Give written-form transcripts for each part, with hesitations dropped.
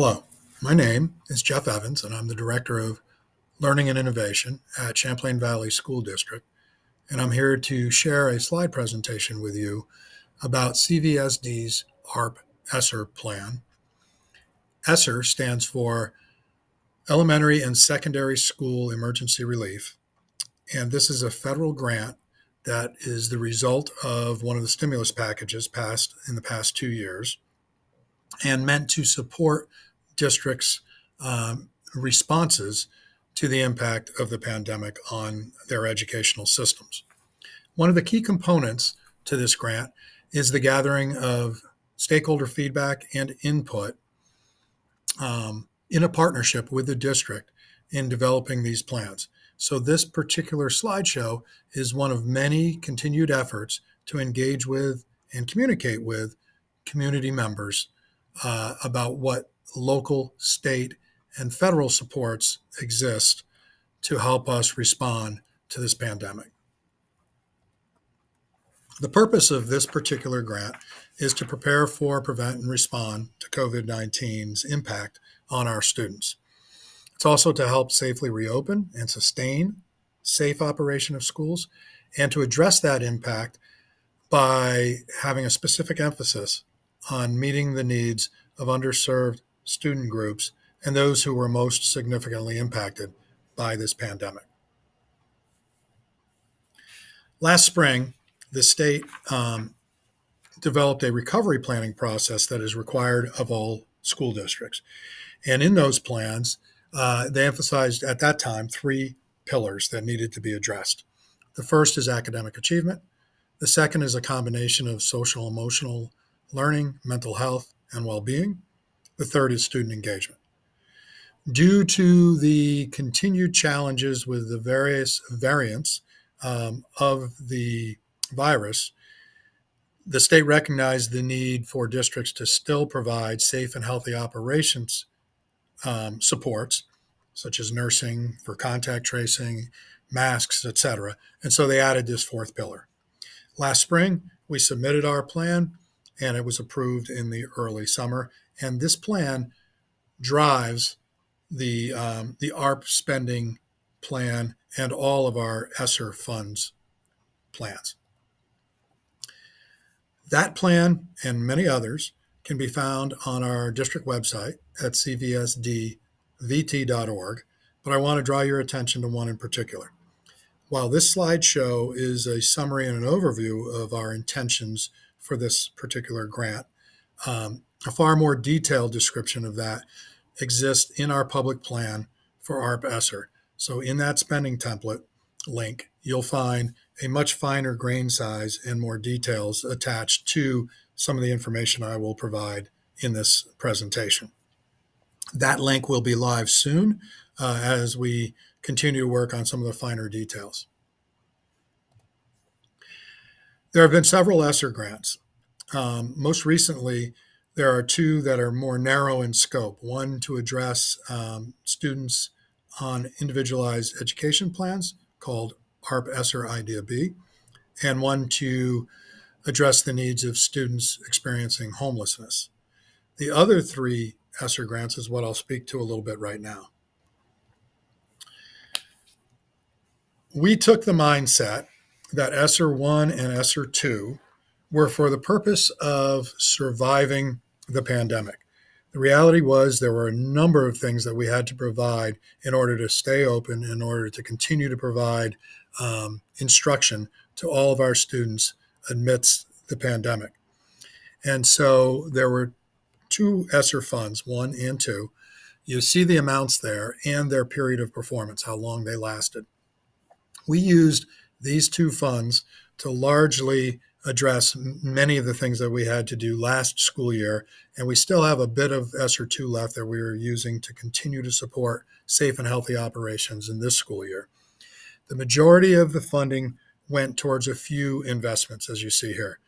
Hello, my name is Jeff Evans, and I'm the Director of Learning and Innovation at Champlain Valley School District. And I'm here to share a slide presentation with you about CVSD's ARP ESSER plan. ESSER stands for Elementary and Secondary School Emergency Relief, and this is a federal grant that is the result of one of the stimulus packages passed in the past 2 years and meant to support districts' responses to the impact of the pandemic on their educational systems. One of the key components to this grant is the gathering of stakeholder feedback and input in a partnership with the district in developing these plans. So this particular slideshow is one of many continued efforts to engage with and communicate with community members about what local, state, and federal supports exist to help us respond to this pandemic. The purpose of this particular grant is to prepare for, prevent, and respond to COVID-19's impact on our students. It's also to help safely reopen and sustain safe operation of schools, and to address that impact by having a specific emphasis on meeting the needs of underserved student groups and those who were most significantly impacted by this pandemic. Last spring, the state developed a recovery planning process that is required of all school districts. And in those plans, they emphasized at that time 3 pillars that needed to be addressed. The first is academic achievement. The second is a combination of social emotional learning, mental health, and well-being. The third is student engagement. Due to the continued challenges with the various variants of the virus, the state recognized the need for districts to still provide safe and healthy operations supports, such as nursing for contact tracing, masks, etc. And so they added this 4th pillar. Last spring, we submitted our plan, and it was approved in the early summer. And this plan drives the ARP spending plan and all of our ESSER funds plans. That plan and many others can be found on our district website at cvsdvt.org, but I want to draw your attention to one in particular. While this slideshow is a summary and an overview of our intentions for this particular grant, a far more detailed description of that exists in our public plan for ARP ESSER. So in that spending template link, you'll find a much finer grain size and more details attached to some of the information I will provide in this presentation. That link will be live soon as we continue to work on some of the finer details. There have been several ESSER grants. Most recently, there are 2 that are more narrow in scope. One to address students on individualized education plans called ARP ESSER Idea B, and one to address the needs of students experiencing homelessness. The other 3 ESSER grants is what I'll speak to a little bit right now. We took the mindset that ESSER 1 and ESSER 2 were for the purpose of surviving the pandemic. The reality was there were a number of things that we had to provide in order to stay open, in order to continue to provide instruction to all of our students amidst the pandemic. And so there were 2 ESSER funds, 1 and 2. You see the amounts there and their period of performance, how long they lasted. We used these 2 funds to largely address many of the things that we had to do last school year, and we still have a bit of ESSER 2 left that we are using to continue to support safe and healthy operations in this school year. The majority of the funding went towards a few investments, as you see here.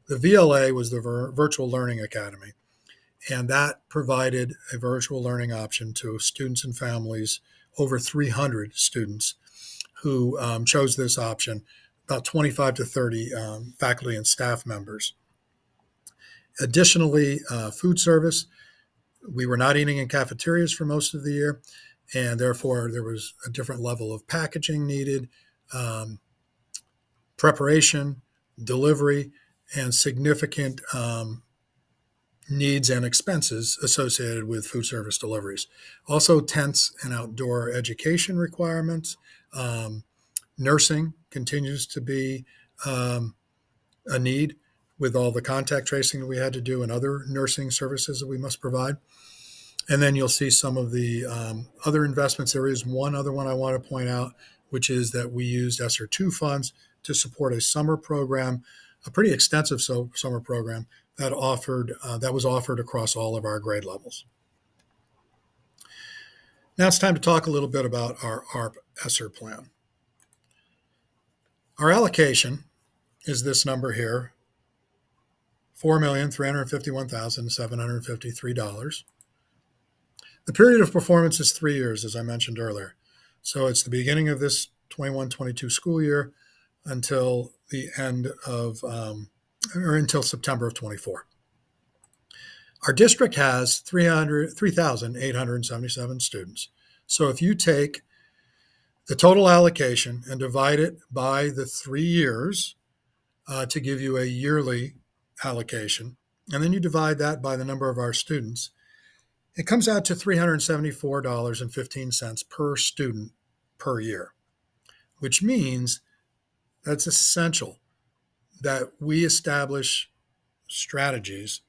The VLA was the Virtual Learning Academy, and that provided a virtual learning option to students and families, over 300 students who chose this option, about 25 to 30 faculty and staff members. Additionally, food service We were not eating in cafeterias for most of the year, and therefore there was a different level of packaging needed, um, preparation, delivery, and significant needs and expenses associated with food service deliveries. Also, tents and outdoor education requirements. Um, Nursing continues to be um, a need with all the contact tracing that we had to do and other nursing services that we must provide. And then you'll see some of the other investments. There is one other one I want to point out, which is that we used ESSER 2 funds to support a summer program, a pretty extensive summer program that was offered across all of our grade levels. Now it's time to talk a little bit about our ARP ESSER plan. Our allocation is this number here, $4,351,753. The period of performance is 3 years, as I mentioned earlier. So it's the beginning of this 21-22 school year until the end of, or until September of 24. Our district has 3,877 students. So if you take the total allocation and divide it by the 3 years to give you a yearly allocation, and then you divide that by the number of our students, it comes out to $374.15 per student per year, which means that's essential that we establish strategies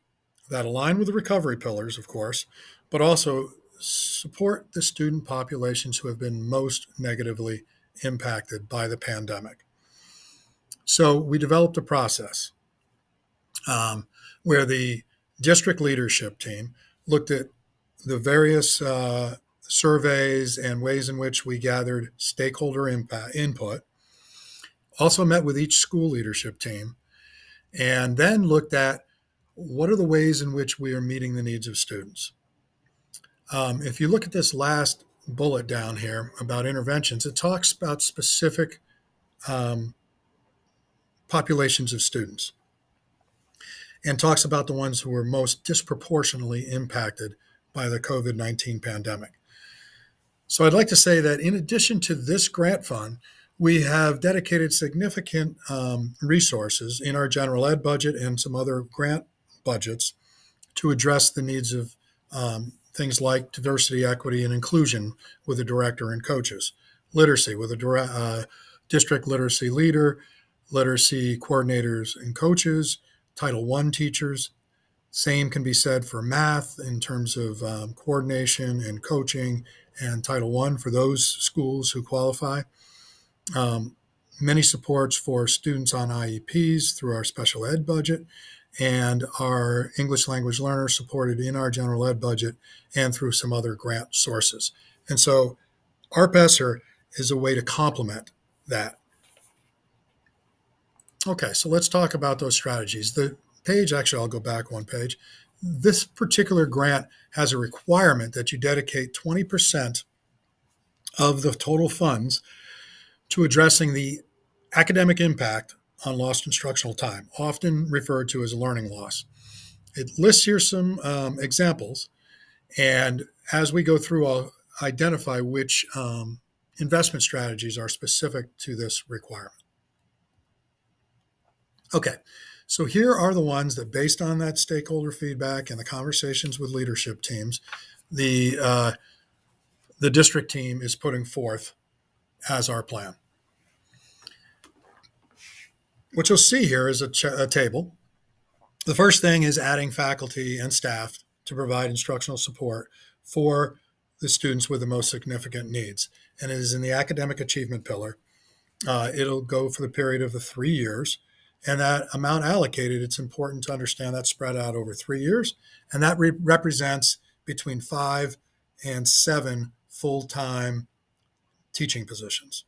that align with the recovery pillars, of course, but also support the student populations who have been most negatively impacted by the pandemic. So we developed a process where the district leadership team looked at the various surveys and ways in which we gathered stakeholder input, also met with each school leadership team, and then looked at what are the ways in which we are meeting the needs of students. If you look at this last bullet down here about interventions, it talks about specific populations of students and talks about the ones who were most disproportionately impacted by the COVID-19 pandemic. So I'd like to say that in addition to this grant fund, we have dedicated significant resources in our general ed budget and some other grant budgets to address the needs of things like diversity, equity, and inclusion with a director and coaches, literacy with a district literacy leader, literacy coordinators and coaches, Title I teachers. Same can be said for math in terms of coordination and coaching, and Title I for those schools who qualify. Many supports for students on IEPs through our special ed budget, and our English language learners supported in our general ed budget and through some other grant sources. And so ARP ESSER is a way to complement that. Okay, so let's talk about those strategies. The page, actually, I'll go back one page. This particular grant has a requirement that you dedicate 20% of the total funds to addressing the academic impact on lost instructional time, often referred to as learning loss. It lists here some examples, and as we go through, I'll identify which investment strategies are specific to this requirement. Okay, so here are the ones that, based on that stakeholder feedback and the conversations with leadership teams, the district team is putting forth as our plan. What you'll see here is a table. The first thing is adding faculty and staff to provide instructional support for the students with the most significant needs. And it is in the academic achievement pillar. It'll go for the period of the 3 years. And that amount allocated, it's important to understand that's spread out over 3 years. And that represents between 5 and 7 full-time teaching positions.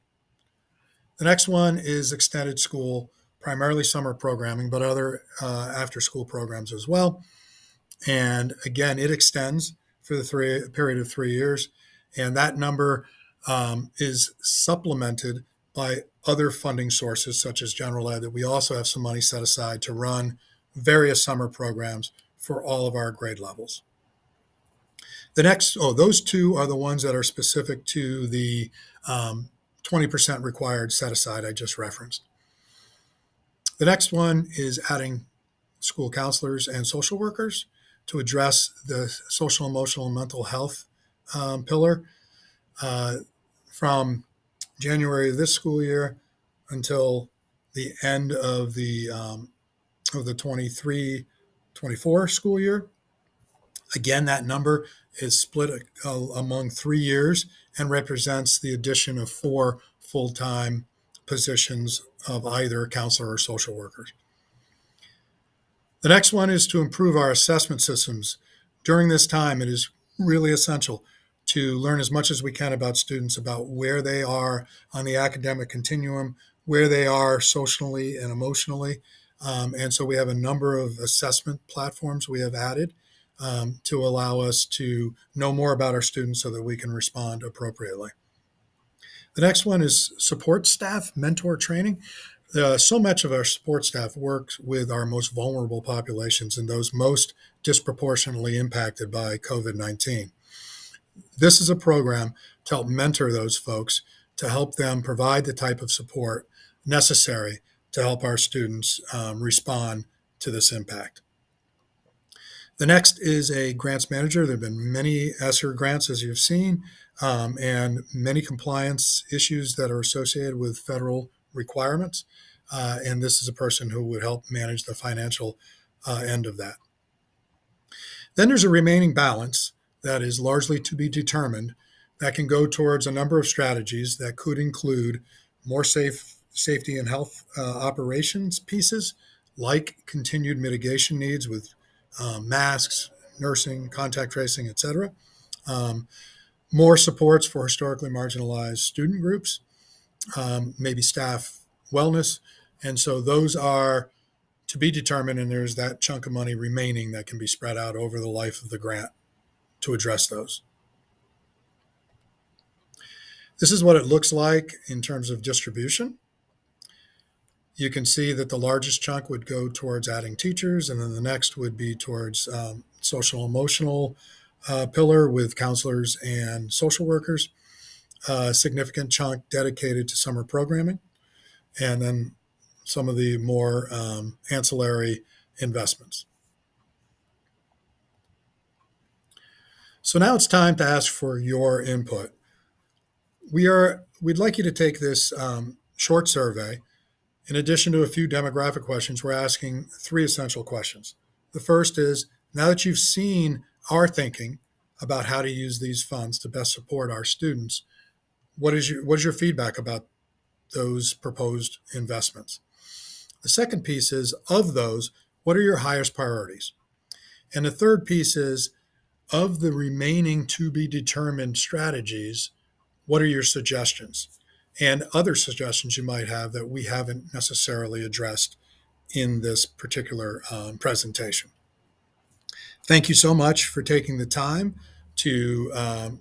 The next one is extended school, primarily summer programming, but other after-school programs as well. And again, it extends for the period of 3 years. And that number is supplemented by other funding sources, such as general ed, that we also have some money set aside to run various summer programs for all of our grade levels. Those two are the ones that are specific to the 20% required set aside I just referenced. The next one is adding school counselors and social workers to address the social, emotional, and mental health pillar uh, from January of this school year until the end of the 23-24 school year. Again, that number is split among 3 years and represents the addition of 4 full-time positions of either counselor or social workers. The next one is to improve our assessment systems. During this time, it is really essential to learn as much as we can about students, about where they are on the academic continuum, where they are socially and emotionally. And so we have a number of assessment platforms we have added to allow us to know more about our students so that we can respond appropriately. The next one is support staff mentor training. So much of our support staff works with our most vulnerable populations and those most disproportionately impacted by COVID-19. This is a program to help mentor those folks, to help them provide the type of support necessary to help our students respond to this impact. The next is a grants manager. There have been many ESSER grants, as you've seen, and many compliance issues that are associated with federal requirements. And this is a person who would help manage the financial end of that. Then there's a remaining balance that is largely to be determined that can go towards a number of strategies that could include more safety and health operations pieces, like continued mitigation needs with masks, nursing, contact tracing, et cetera. More supports for historically marginalized student groups, maybe staff wellness. And so those are to be determined, and there's that chunk of money remaining that can be spread out over the life of the grant to address those. This is what it looks like in terms of distribution. You can see that the largest chunk would go towards adding teachers, and then the next would be towards social emotional pillar with counselors and social workers. A significant chunk dedicated to summer programming, and then some of the more ancillary investments. So now it's time to ask for your input. We'd like you to take this short survey. In addition to a few demographic questions, we're asking 3 essential questions. The first is, now that you've seen our thinking about how to use these funds to best support our students, what is your feedback about those proposed investments? The second piece is, of those, what are your highest priorities? And the third piece is, of the remaining to be determined strategies, what are your suggestions? And other suggestions you might have that we haven't necessarily addressed in this particular presentation. Thank you so much for taking the time to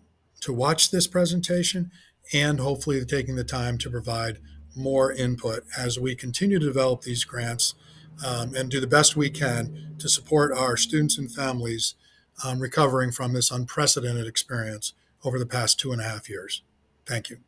watch this presentation, and hopefully taking the time to provide more input as we continue to develop these grants and do the best we can to support our students and families recovering from this unprecedented experience over the past 2.5 years. Thank you.